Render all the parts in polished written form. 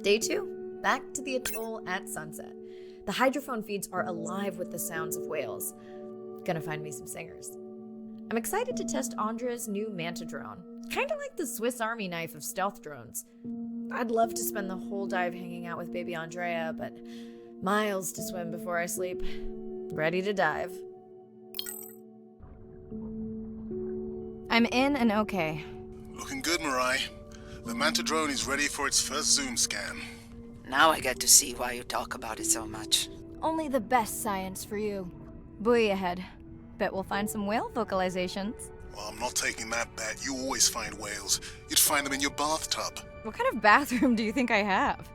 Day 2, back to the atoll at sunset. The hydrophone feeds are alive with the sounds of whales. Gonna find me some singers. I'm excited to test Andrea's new manta drone. Kinda like the Swiss Army knife of stealth drones. I'd love to spend the whole dive hanging out with baby Andrea, but miles to swim before I sleep. Ready to dive. I'm in and okay. Looking good, Mirai. The manta drone is ready for its first zoom scan. Now I get to see why you talk about it so much. Only the best science for you. Buoy ahead. Bet we'll find some whale vocalizations. Well, I'm not taking that bet. You always find whales. You'd find them in your bathtub. What kind of bathroom do you think I have?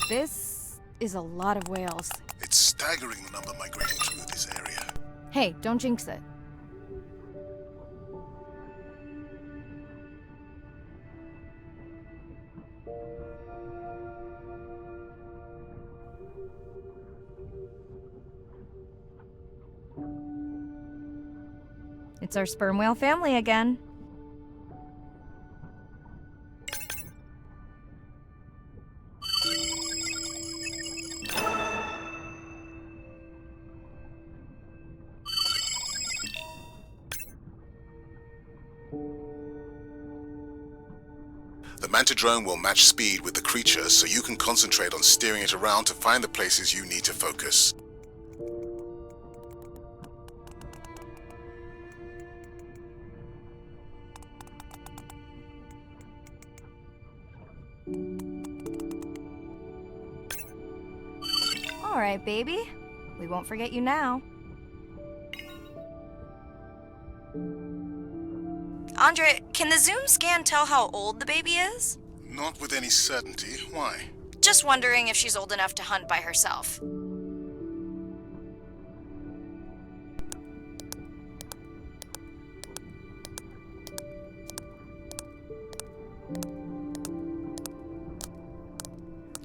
This is a lot of whales. It's staggering the number migrating through this area. Hey, don't jinx it. It's our sperm whale family again. The manta drone will match speed with the creature so you can concentrate on steering it around to find the places you need to focus. All right, baby. We won't forget you now. Andre, can the zoom scan tell how old the baby is? Not with any certainty. Why? Just wondering if she's old enough to hunt by herself.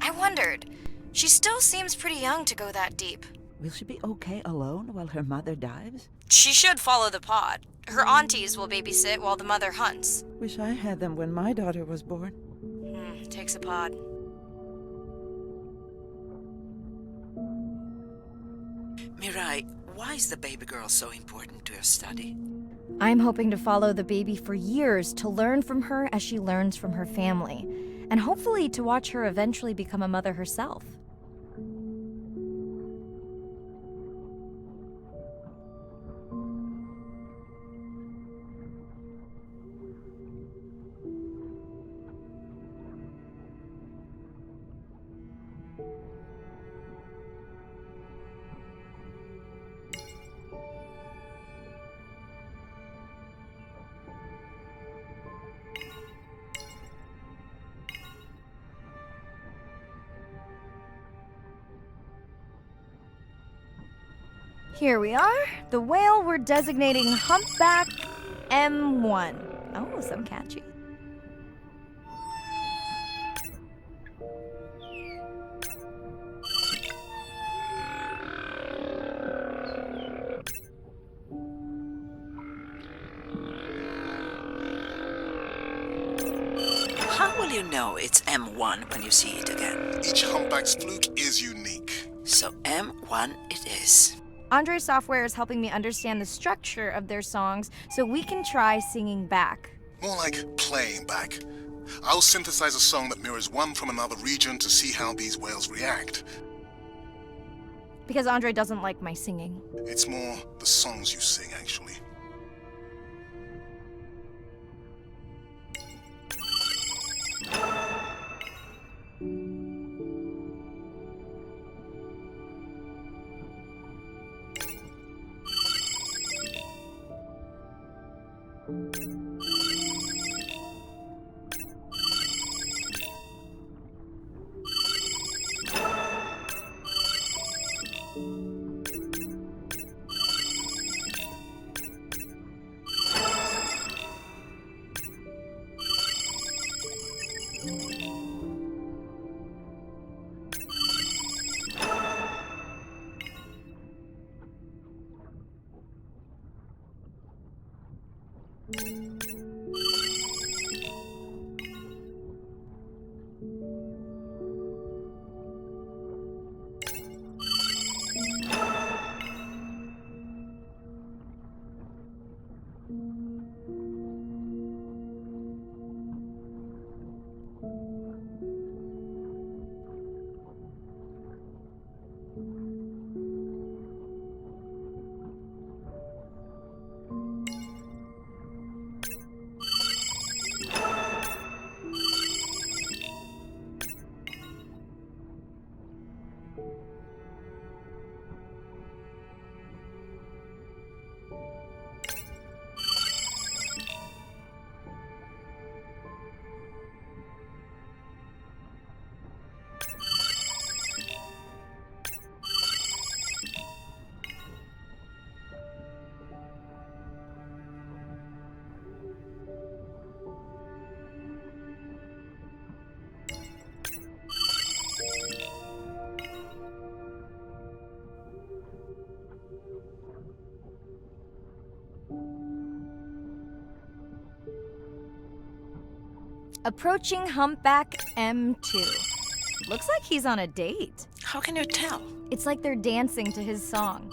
I wondered. She still seems pretty young to go that deep. Will she be okay alone while her mother dives? She should follow the pod. Her aunties will babysit while the mother hunts. Wish I had them when my daughter was born. Takes a pod. Mirai, why is the baby girl so important to your study? I'm hoping to follow the baby for years to learn from her as she learns from her family, and hopefully to watch her eventually become a mother herself. Here we are, the whale we're designating Humpback M1. Oh, so catchy. How will you know it's M1 when you see it again? Each humpback's fluke is unique. So M1 it is. Andre's software is helping me understand the structure of their songs so we can try singing back. More like playing back. I'll synthesize a song that mirrors one from another region to see how these whales react. Because Andre doesn't like my singing. It's more the songs you sing, actually. Approaching humpback M2. Looks like he's on a date. How can you tell? It's like they're dancing to his song.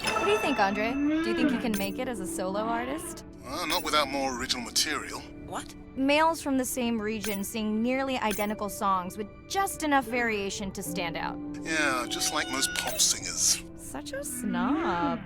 What do you think, Andre? Do you think he can make it as a solo artist? Not without more original material. What? Males from the same region sing nearly identical songs with just enough variation to stand out. Yeah, just like most pop singers. Such a snob.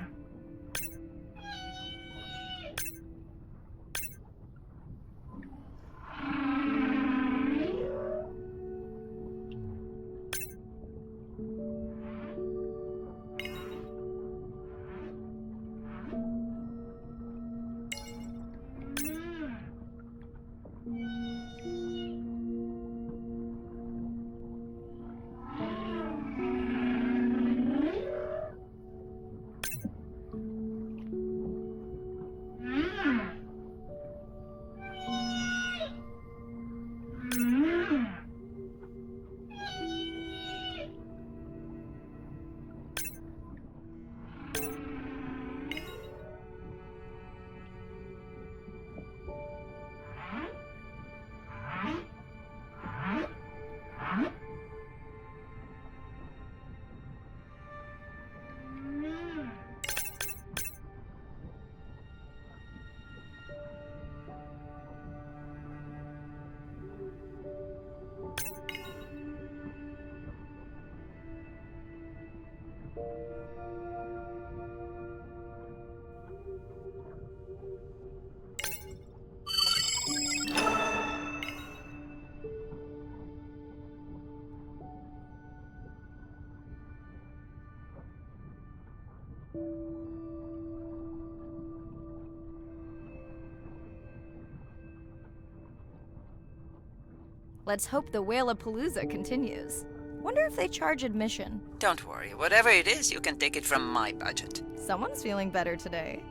Let's hope the Whale-a-Palooza continues. Wonder if they charge admission. Don't worry. Whatever it is, you can take it from my budget. Someone's feeling better today.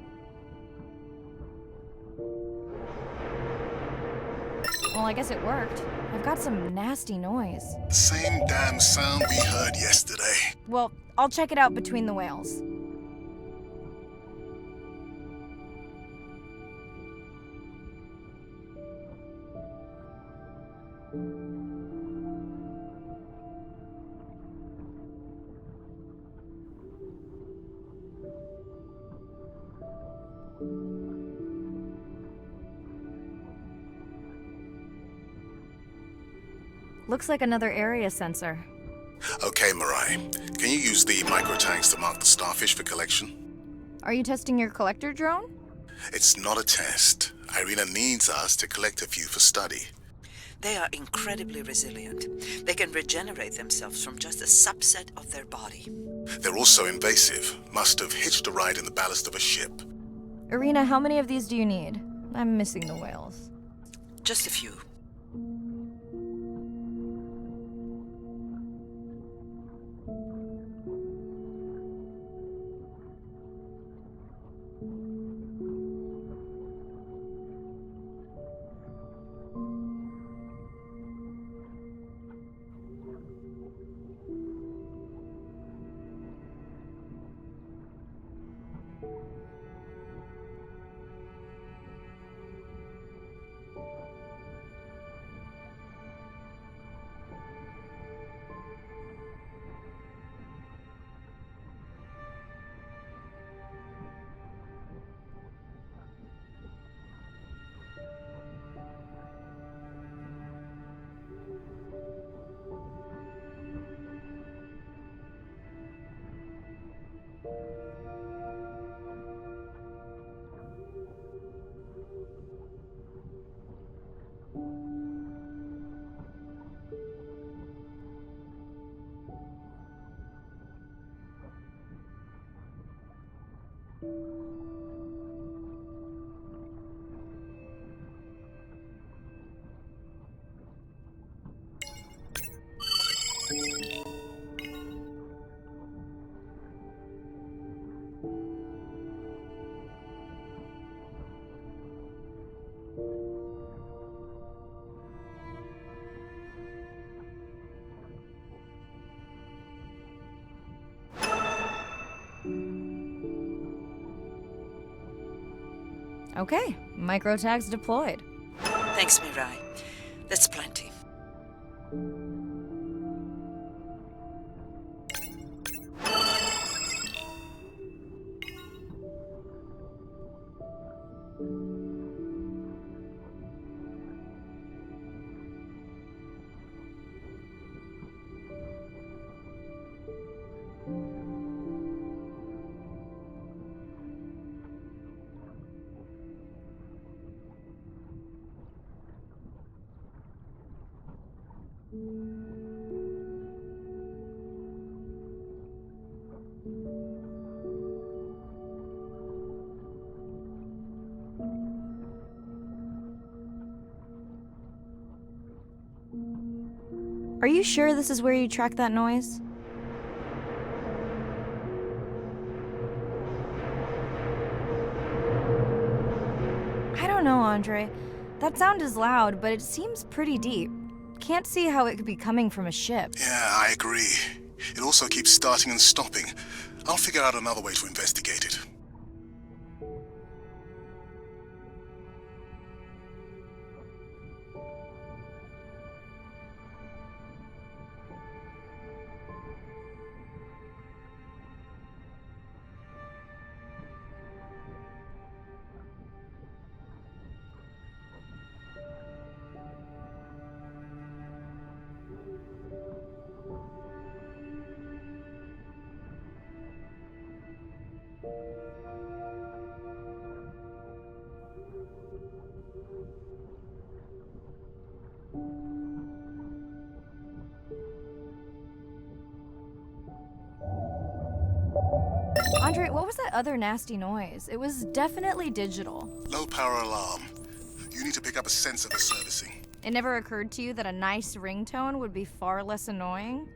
Well, I guess it worked. I've got some nasty noise. Same damn sound we heard yesterday. Well, I'll check it out between the whales. Looks like another area sensor. Okay, Mirai. Can you use the micro tanks to mark the starfish for collection? Are you testing your collector drone? It's not a test. Irina needs us to collect a few for study. They are incredibly resilient. They can regenerate themselves from just a subset of their body. They're also invasive. Must have hitched a ride in the ballast of a ship. Irina, how many of these do you need? I'm missing the whales. Just a few. Okay, micro tags deployed. Thanks, Mirai. That's plenty. Are you sure this is where you track that noise? I don't know, Andre. That sound is loud, but it seems pretty deep. Can't see how it could be coming from a ship. Yeah, I agree. It also keeps starting and stopping. I'll figure out another way to investigate it. Andre, what was that other nasty noise? It was definitely digital. Low power alarm. You need to pick up a sensor for servicing. It never occurred to you that a nice ringtone would be far less annoying?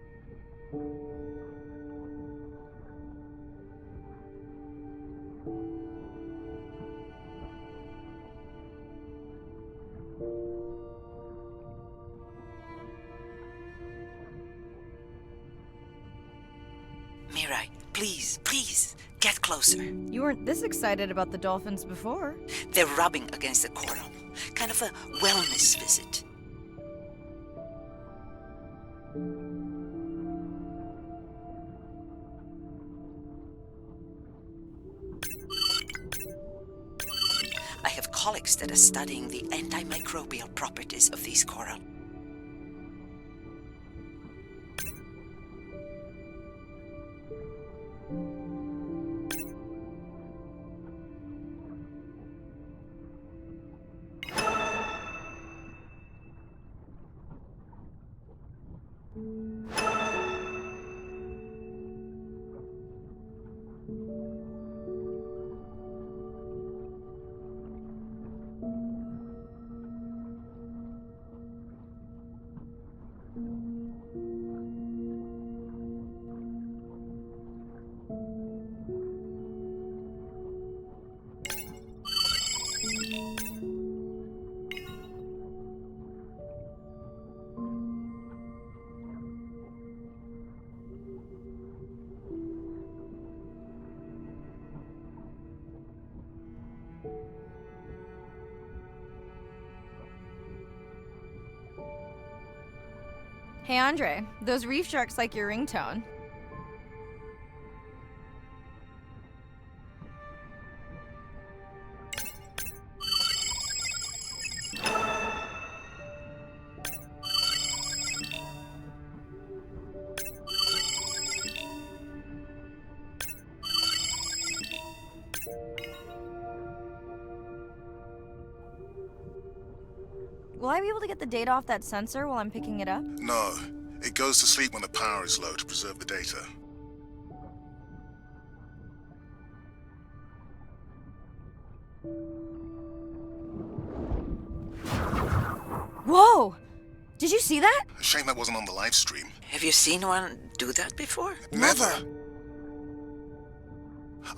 Mirai, please, get closer. You weren't this excited about the dolphins before. They're rubbing against the coral. Kind of a wellness visit. I have colleagues that are studying the antimicrobial properties of these coral. Hey Andre, those reef sharks like your ringtone. Will I be able to get the data off that sensor while I'm picking it up? No, it goes to sleep when the power is low to preserve the data. Whoa! Did you see that? A shame that wasn't on the live stream. Have you seen one do that before? Never.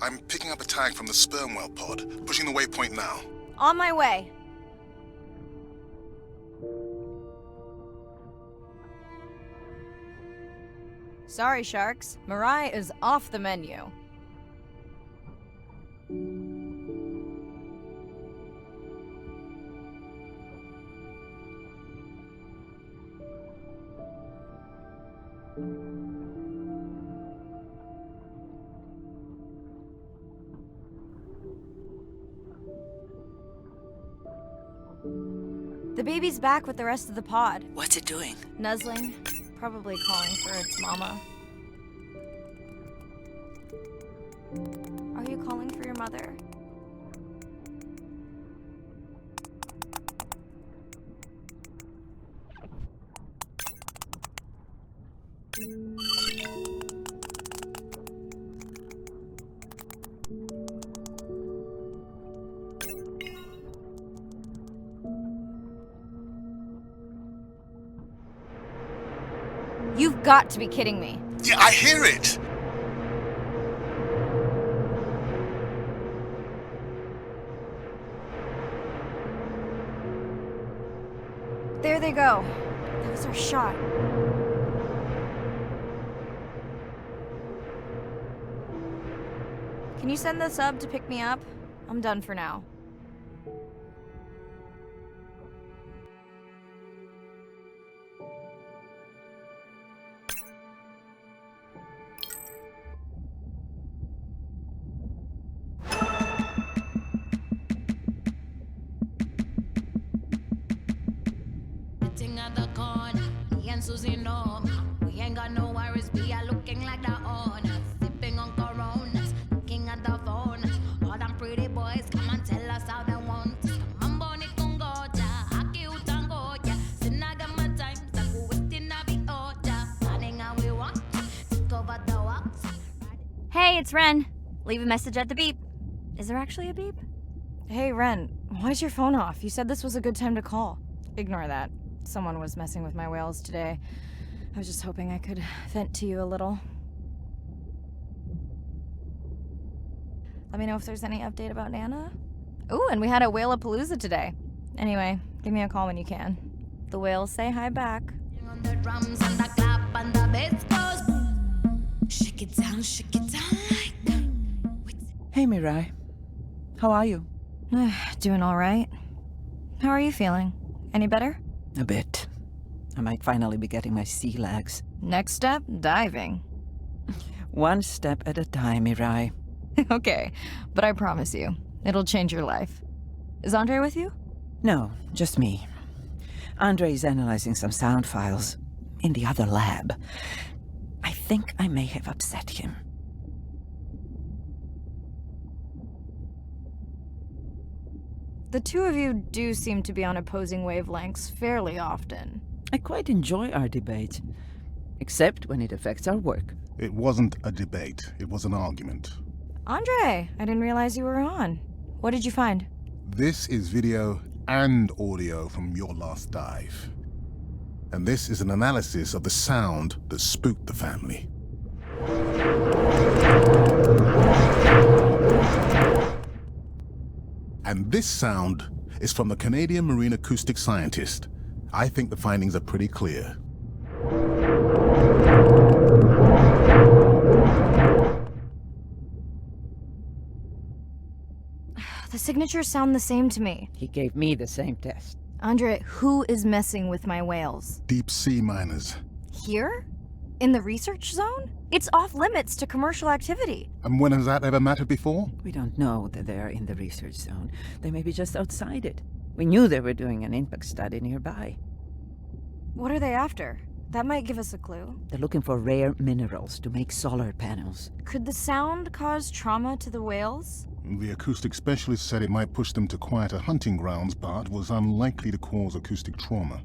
I'm picking up a tag from the sperm whale pod, pushing the waypoint now. On my way. Sorry, sharks. Mirai is off the menu. The baby's back with the rest of the pod. What's it doing? Nuzzling, probably calling for its mama. Are you calling for your mother? You've got to be kidding me. Yeah, I hear it! There they go. That was our shot. Can you send the sub to pick me up? I'm done for now. Sitting at the corner, me and Susie know we ain't got no worries. We are looking like the owners, sipping on Coronas, looking at the phone. All them pretty boys come and tell us how they want. Mambo ni kungoja, aki utangoja. Sinaga my time, sagu waiting na be order. Planning how we want, take over the walks. Hey, it's Ren. Leave a message at the beep. Is there actually a beep? Hey, Ren, why's your phone off? You said this was a good time to call. Ignore that. Someone was messing with my whales today. I was just hoping I could vent to you a little. Let me know if there's any update about Nana. Ooh, and we had a whale-a-palooza today. Anyway, give me a call when you can. The whales say hi back. On the drums and the clap and the bass goes boom. Shake it down like that. Hey, Mirai. How are you? Doing all right. How are you feeling? Any better? A bit. I might finally be getting my sea legs. Next step, diving. One step at a time, Mirai. Okay, but I promise you, it'll change your life. Is Andre with you? No, just me. Andre's analyzing some sound files in the other lab. I think I may have upset him. The two of you do seem to be on opposing wavelengths fairly often. I quite enjoy our debate, except when it affects our work. It wasn't a debate, it was an argument. Andre, I didn't realize you were on. What did you find? This is video and audio from your last dive. And this is an analysis of the sound that spooked the family. And this sound is from the Canadian marine acoustic scientist. I think the findings are pretty clear. The signatures sound the same to me. He gave me the same test. Andre, who is messing with my whales? Deep sea miners. Here? In the research zone? It's off limits to commercial activity. And when has that ever mattered before? We don't know that they're in the research zone. They may be just outside it. We knew they were doing an impact study nearby. What are they after? That might give us a clue. They're looking for rare minerals to make solar panels. Could the sound cause trauma to the whales? The acoustic specialist said it might push them to quieter hunting grounds, but was unlikely to cause acoustic trauma.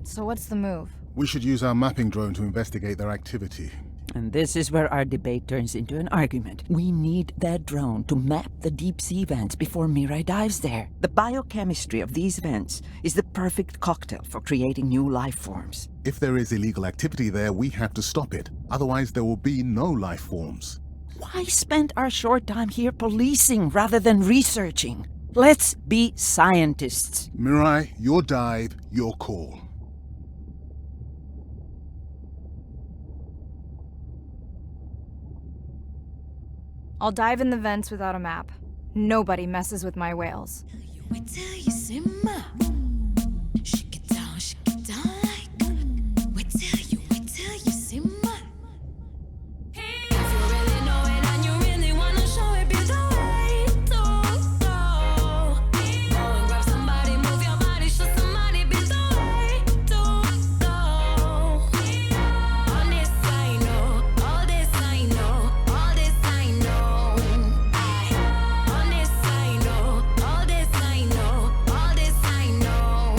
So what's the move? We should use our mapping drone to investigate their activity. And this is where our debate turns into an argument. We need that drone to map the deep sea vents before Mirai dives there. The biochemistry of these vents is the perfect cocktail for creating new life forms. If there is illegal activity there, we have to stop it. Otherwise, there will be no life forms. Why spend our short time here policing rather than researching? Let's be scientists. Mirai, your dive, your call. I'll dive in the vents without a map. Nobody messes with my whales. Wait till you simmer. Shake it down like. Wait till you simmer. If you really know it and you really wanna show it, be the way to go. Go and grab somebody, move your body, show somebody, be the way to go. On this I know, all this I know, all this I know. On this I know, all this I know, all this I know.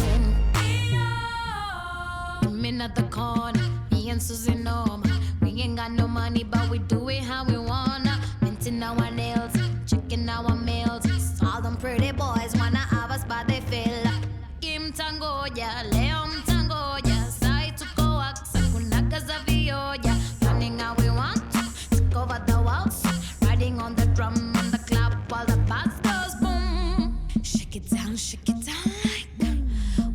I'm at the corner, me and Susie know. We ain't got no money, but we do it how we wanna. Minting our nails, checking our mails. All them pretty boys wanna have us, but they feel Kim tango, yeah, Leon tango, yeah. Side to coax, Sakunaga Zavio, yeah. Running how we want to, take over the walls. Riding on the drum and the clap while the bass goes boom. Shake it down like that.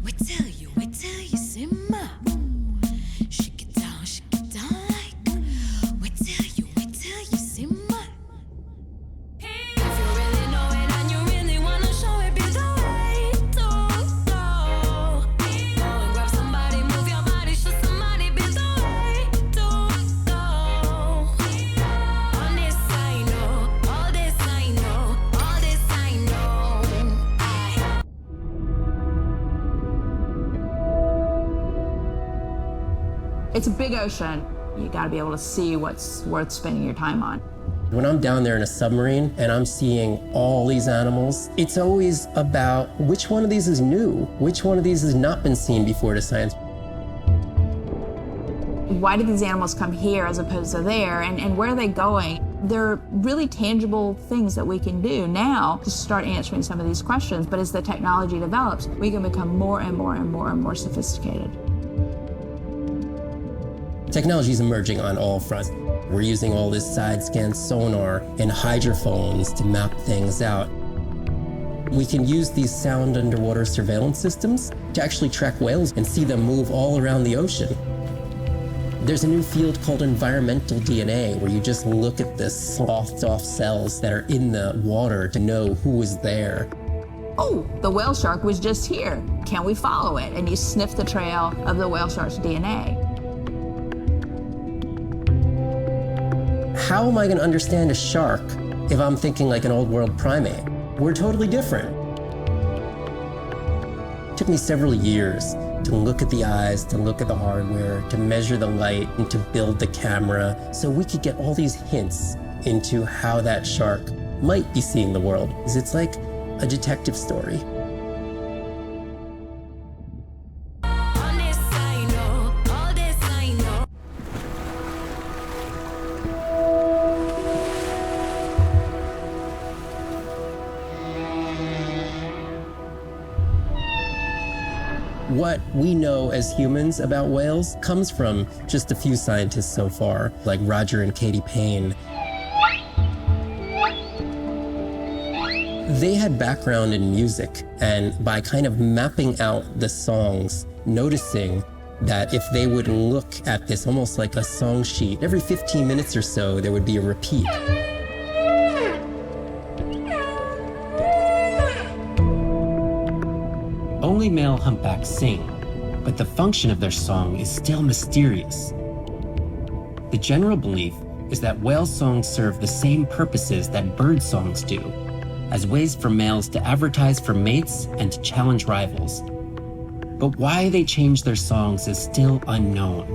Wait till you simmer. Shake it down like that. Wait till you simmer. If you really know it and you really wanna show it, be the way to go. Go and grab somebody, move your body, show somebody, be the way to go. On this I know, all this I know, all this I know. It's a big ocean. You gotta be able to see what's worth spending your time on. When I'm down there in a submarine and I'm seeing all these animals, it's always about which one of these is new, which one of these has not been seen before to science. Why did these animals come here as opposed to there, and where are they going? There are really tangible things that we can do now to start answering some of these questions, but as the technology develops, we can become more and more sophisticated. Technology is emerging on all fronts. We're using all this side-scan sonar and hydrophones to map things out. We can use these sound underwater surveillance systems to actually track whales and see them move all around the ocean. There's a new field called environmental DNA, where you just look at the sloughed off cells that are in the water to know who is there. Oh, the whale shark was just here. Can we follow it? And you sniff the trail of the whale shark's DNA. How am I going to understand a shark if I'm thinking like an old world primate? We're totally different. It took me several years to look at the eyes, to look at the hardware, to measure the light, and to build the camera so we could get all these hints into how that shark might be seeing the world. Because it's like a detective story. On this I know, all this I know. What we know as humans about whales comes from just a few scientists so far, like Roger and Katie Payne. They had background in music, and by kind of mapping out the songs, noticing that if they would look at this almost like a song sheet, every 15 minutes or so, there would be a repeat. Only male humpbacks sing, but the function of their song is still mysterious. The general belief is that whale songs serve the same purposes that bird songs do, as ways for males to advertise for mates and to challenge rivals. But why they change their songs is still unknown.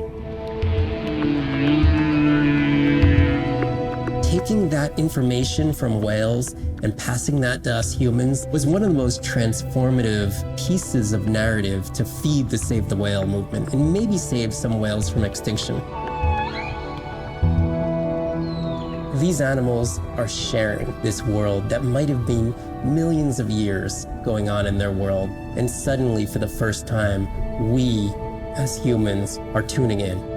Taking that information from whales and passing that to us humans was one of the most transformative pieces of narrative to feed the Save the Whale movement and maybe save some whales from extinction. These animals are sharing this world that might have been millions of years going on in their world, and suddenly, for the first time, we, as humans, are tuning in.